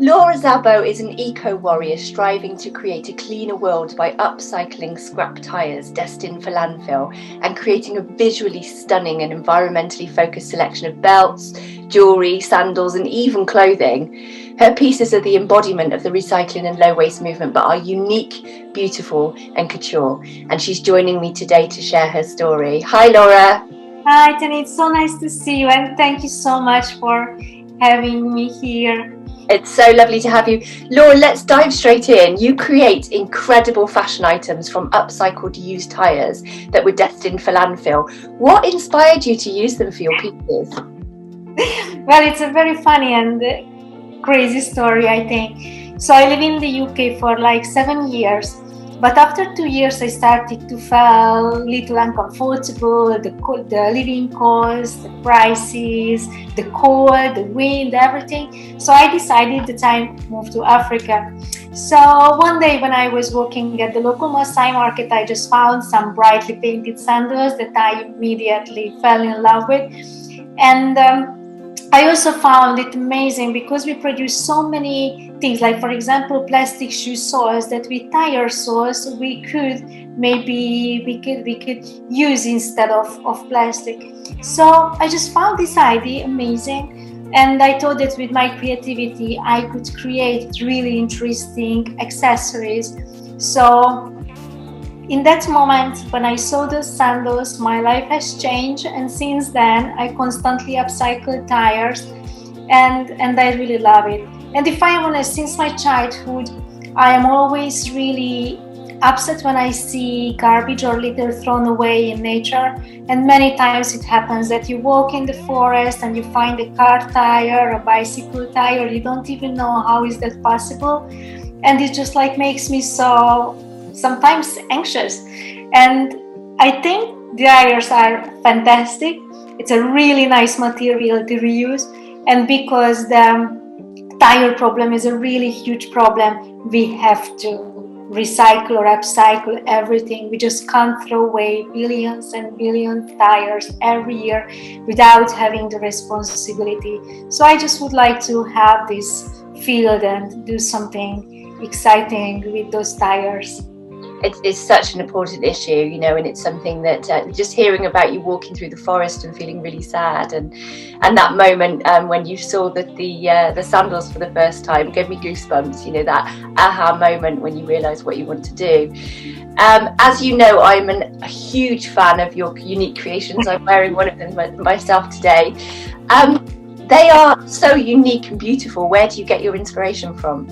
Laura Zabo is an eco-warrior striving to create a cleaner world by upcycling scrap tyres destined for landfill and creating a visually stunning and environmentally focused selection of belts, jewellery, sandals and even clothing. Her pieces are the embodiment of the recycling and low waste movement but are unique, beautiful and couture. And she's joining me today to share her story. Hi Laura. Hi Tanith, it's so nice to see you and thank you so much for having me here. It's so lovely to have you. Laura, let's dive straight in. You create incredible fashion items from upcycled used tyres that were destined for landfill. What inspired you to use them for your pieces? Well, it's a very funny and crazy story, I think. So I live in the UK for like 7 years. But after 2 years, I started to feel a little uncomfortable, the living costs, the prices, the cold, the wind, everything. So I decided that I moved to Africa. So one day when I was working at the local Maasai market, I just found some brightly painted sandals that I immediately fell in love with. And I also found it amazing because we produce so many things, like for example plastic shoe soles that with tire soles we could use instead of plastic. So I just found this idea amazing, and I thought that with my creativity I could create really interesting accessories. So in that moment, when I saw those sandals, my life has changed, and since then I constantly upcycle tires, and I really love it. And if I'm honest, since my childhood, I am always really upset when I see garbage or litter thrown away in nature. And many times it happens that you walk in the forest and you find a car tire, a bicycle tire, you don't even know how is that possible. And it just like makes me so sometimes anxious. And I think tires are fantastic. It's a really nice material to reuse, and because the tire problem is a really huge problem, we have to recycle or upcycle everything. We just can't throw away billions and billions of tires every year without having the responsibility. So I just would like to have this field and do something exciting with those tires. It's such an important issue, you know, and it's something that just hearing about you walking through the forest and feeling really sad, and that moment when you saw the sandals for the first time gave me goosebumps. You know, that aha moment when you realise what you want to do. As you know, I'm a huge fan of your unique creations. I'm wearing one of them myself today. They are so unique and beautiful. Where do you get your inspiration from?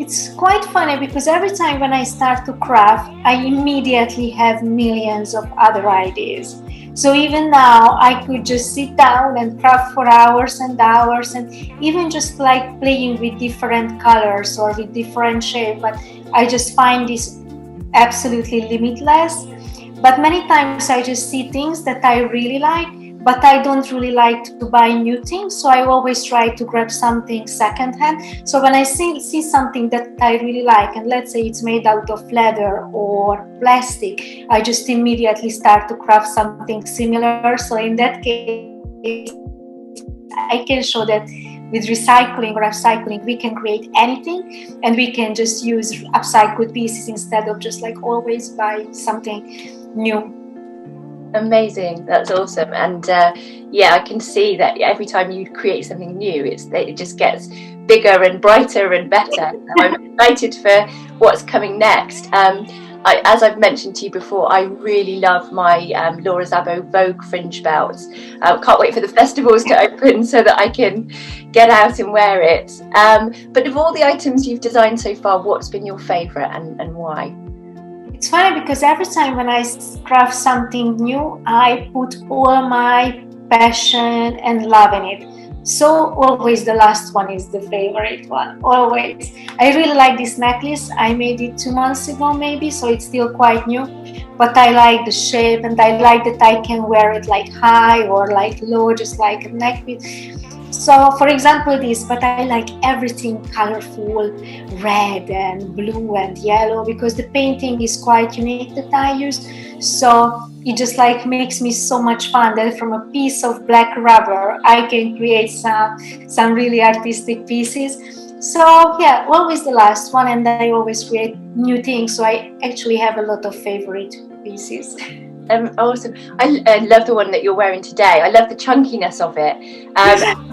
It's quite funny because every time when I start to craft, I immediately have millions of other ideas. So even now, I could just sit down and craft for hours and hours, and even just like playing with different colors or with different shapes. But I just find this absolutely limitless. But many times I just see things that I really like, but I don't really like to buy new things, so I always try to grab something secondhand. So when I see something that I really like, and let's say it's made out of leather or plastic, I just immediately start to craft something similar. So in that case, I can show that with recycling or upcycling, we can create anything, and we can just use upcycled pieces instead of just like always buy something new. Amazing, that's awesome. And yeah, I can see that every time you create something new, it just gets bigger and brighter and better. I'm excited for what's coming next. As I've mentioned to you before, I really love my Laura Zabo Vogue fringe belts. Can't wait for the festivals to open so that I can get out and wear it. But of all the items you've designed so far, what's been your favourite and why? It's funny because every time when I craft something new, I put all my passion and love in it. So always the last one is the favorite one, always. I really like this necklace. I made it 2 months ago maybe, so it's still quite new. But I like the shape, and I like that I can wear it like high or like low, just like a necklace. So for example this, but I like everything colorful, red and blue and yellow, because the painting is quite unique that I use. So it just like makes me so much fun that from a piece of black rubber I can create some really artistic pieces. So yeah, always the last one, and I always create new things. So I actually have a lot of favorite pieces. Awesome. I love the one that you're wearing today. I love the chunkiness of it.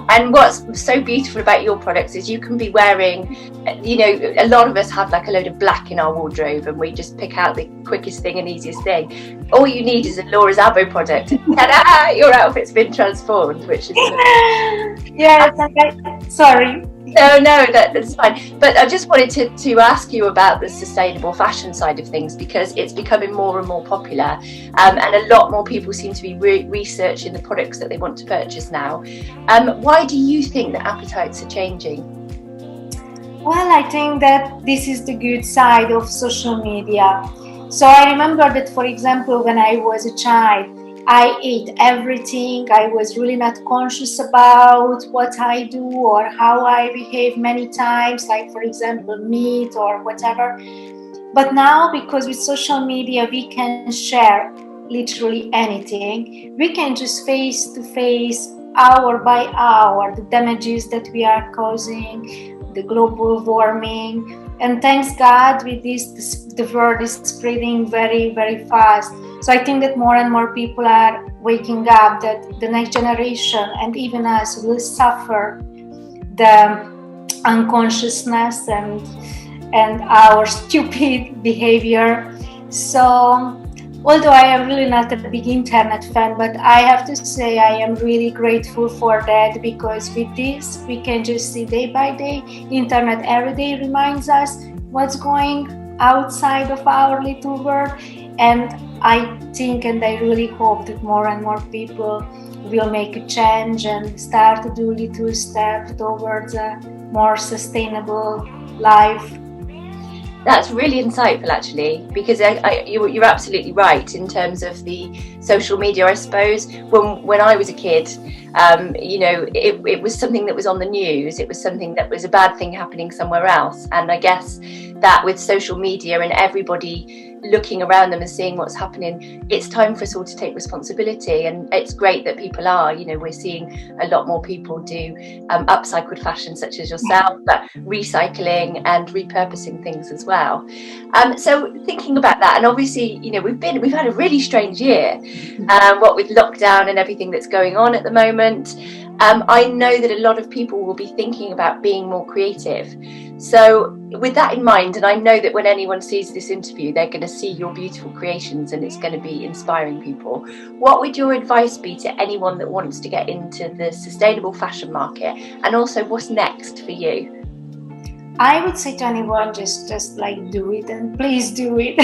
And what's so beautiful about your products is you can be wearing, you know, a lot of us have like a load of black in our wardrobe and we just pick out the quickest thing and easiest thing. All you need is a Laura Zabo product. Ta-da! Your outfit's been transformed, which is Yeah, sorry. No, that's fine. But I just wanted to ask you about the sustainable fashion side of things, because it's becoming more and more popular, and a lot more people seem to be researching the products that they want to purchase now. Why do you think that appetites are changing? Well, I think that this is the good side of social media. So I remember that, for example, when I was a child, I ate everything. I was really not conscious about what I do or how I behave many times, like, for example, meat or whatever. But now, because with social media, we can share literally anything. We can just face to face, hour by hour, the damages that we are causing, the global warming. And thanks God, with this, the world is spreading very, very fast. So I think that more and more people are waking up, that the next generation and even us will suffer the unconsciousness and our stupid behavior. So although I am really not a big internet fan, but I have to say I am really grateful for that, because with this we can just see day by day. Internet every day reminds us what's going outside of our little world, and I think and I really hope that more and more people will make a change and start to do little steps towards a more sustainable life. That's really insightful, actually, because you're absolutely right in terms of the social media. I suppose when I was a kid, you know, it was something that was on the news. It was something that was a bad thing happening somewhere else. And I guess that with social media and everybody looking around them and seeing what's happening, it's time for us all to take responsibility. And it's great that people are, you know, we're seeing a lot more people do upcycled fashion, such as yourself, but recycling and repurposing things as well. So thinking about that, and obviously, you know, we've had a really strange year, what with lockdown and everything that's going on at the moment. I know that a lot of people will be thinking about being more creative. So with that in mind, and I know that when anyone sees this interview, they're going to see your beautiful creations and it's going to be inspiring people. What would your advice be to anyone that wants to get into the sustainable fashion market, and also what's next for you? I would say to anyone, just like do it, and please do it.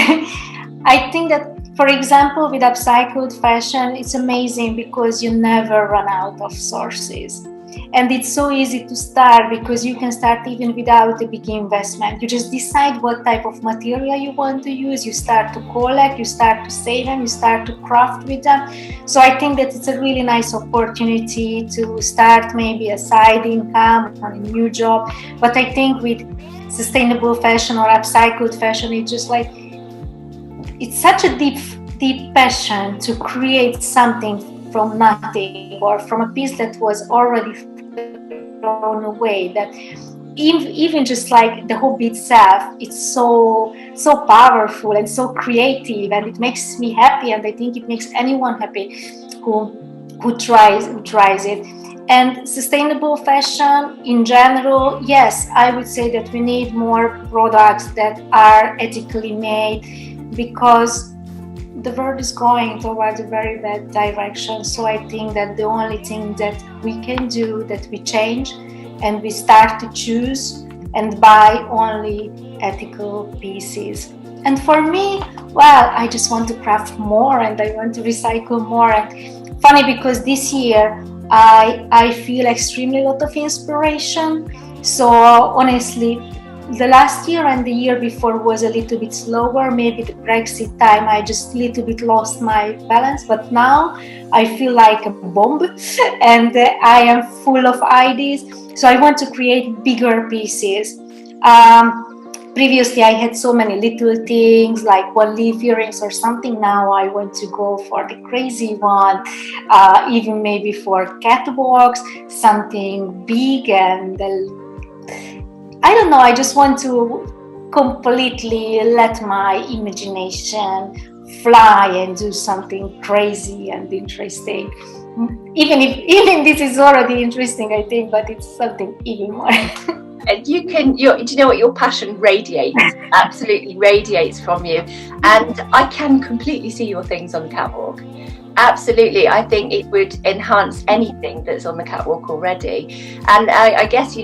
I think that, for example, with upcycled fashion, it's amazing because you never run out of sources. And it's so easy to start because you can start even without a big investment. You just decide what type of material you want to use. You start to collect, you start to save them, you start to craft with them. So I think that it's a really nice opportunity to start maybe a side income or a new job. But I think with sustainable fashion or upcycled fashion, it's just like, it's such a deep passion to create something from nothing or from a piece that was already thrown away, that even just like the hobby itself, it's so powerful and so creative, and it makes me happy, and I think it makes anyone happy who tries it. And sustainable fashion in general, yes, I would say that we need more products that are ethically made, because the world is going towards a very bad direction. So I think that the only thing that we can do, that we change and we start to choose and buy only ethical pieces. And for me, well, I just want to craft more and I want to recycle more. And funny, because this year I feel extremely lot of inspiration. So honestly, the last year and the year before was a little bit slower. Maybe the Brexit time, I just a little bit lost my balance. But now I feel like a bomb and I am full of ideas. So I want to create bigger pieces. Previously, I had so many little things like one leaf earrings or something. Now I want to go for the crazy one, even maybe for catwalks, something big and I don't know, I just want to completely let my imagination fly and do something crazy and interesting. Even this is already interesting, I think, but it's something even more. And do you know what, your passion radiates, absolutely radiates from you. And I can completely see your things on the catwalk. Absolutely. I think it would enhance anything that's on the catwalk already. And I guess,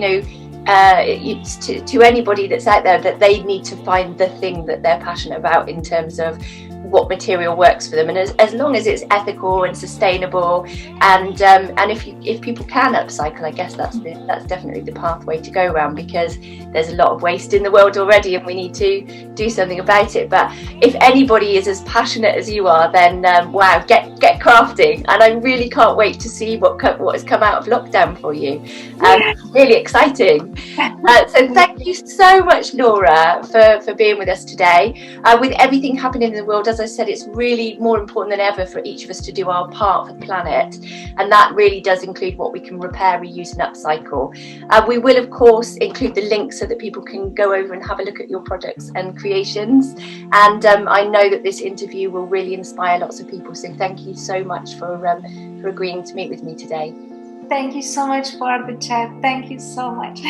it's to anybody that's out there, that they need to find the thing that they're passionate about in terms of what material works for them, and as long as it's ethical and sustainable, and if people can upcycle, I guess that's definitely the pathway to go around, because there's a lot of waste in the world already and we need to do something about it. But if anybody is as passionate as you are, then wow, get crafting, and I really can't wait to see what has come out of lockdown for you. Really exciting. So thank you so much, Laura, for being with us today. With everything happening in the world, as I said, it's really more important than ever for each of us to do our part for the planet, and that really does include what we can repair, reuse and upcycle. We will of course include the links so that people can go over and have a look at your projects and creations, and I know that this interview will really inspire lots of people, so thank you so much for agreeing to meet with me today. Thank you so much for the chat. Thank you so much.